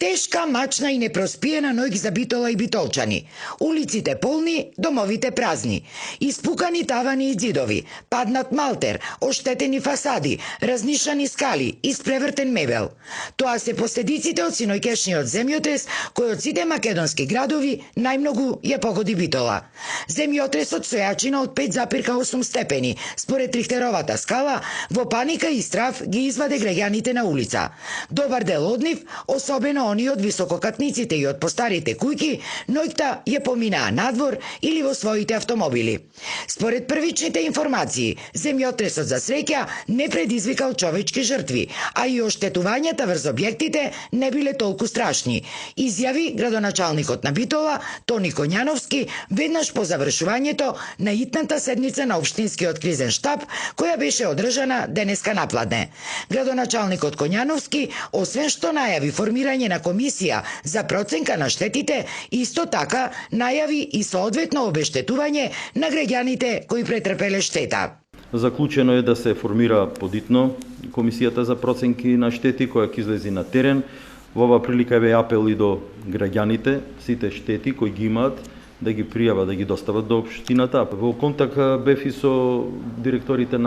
Тешка, мачна и непроспиена ноќ за Битола и битолчани. Улиците полни, домовите празни. Испукани тавани и ѕидови, паднат малтер, оштетени фасади, разнишани скали, испревртен мебел. Тоа се последиците од синоќешниот земјотрес, кој од сите македонски градови најмногу ја погоди Битола. Земјотресот со јачина од 5,8 степени, според Рихтеровата скала, во паника и страв ги изваде граѓаните на улица. Добар дел од нив, особено они од висококатниците и од постарите куќи, ноќта ја поминаа надвор или во своите автомобили. Според првичните информации, земјотресот за среќа не предизвикал човечки жртви, а и оштетувањата врз објектите не биле толку страшни, изјави градоначалникот на Битола Тони Коњановски веднаш по завршувањето на итната седница на општинскиот кризен штаб, која беше одржана денеска напладне. Градоначалникот Коњановски, освен што најави формирање на комисија за проценка на штетите, исто така најави и соодветно обештетување на граѓаните кои претрпеле штета. Заклучено е да се формира подитно комисијата за проценки на штети која ќе излези на терен. Во оваа прилика е апел и до граѓаните, сите штети кои ги имаат да ги пријават, да ги достават до општината. Во контакт бев и со директорките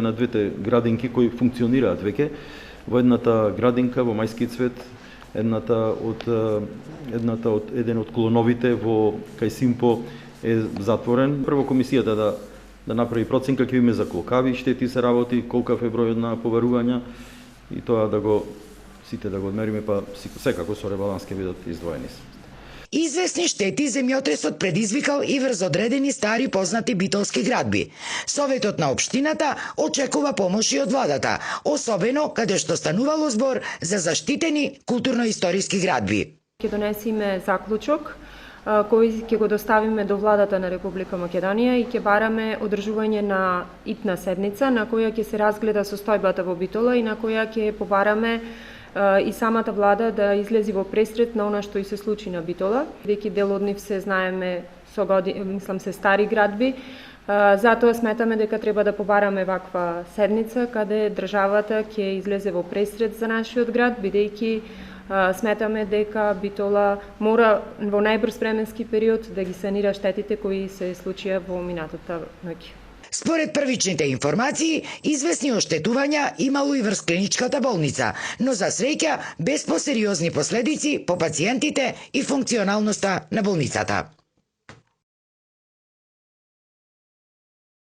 на двете градинки кои функционираат веќе. Во едната градинка во Мајски цвет, еден од клоновите во кај Симпо е затворен. Прво комисијата да направи проценка, ќе видиме за колкави штети се работи, колкав е бројот на поварувања и тоа сите да го одмериме, па секако со ребаланс ќе бидат издвоени. Известни штети земјотресот предизвикал и врз одредени стари познати битолски градби. Советот на општината очекува помош и од владата, особено каде што станувало збор за заштитени културно-историски градби. Ќе донесиме заклучок кој ќе го доставиме до владата на Република Македонија и ќе бараме одржување на итна седница на која ќе се разгледа состојбата во Битола и на која ќе побараме и самата влада да излези во пресред на она што и се случи на Битола. Веќе дел од нив се знаеме се стари градби, затоа сметаме дека треба да побараме ваква седница каде државата ќе излезе во пресред за нашиот град, бидејќи сметаме дека Битола мора во најбрз временски период да ги санира штетите кои се случија во минатата ноќ. Според првичните информации, известни оштетувања имало и врз клиничката болница, но за среќа без посериозни последици по пациентите и функционалноста на болницата.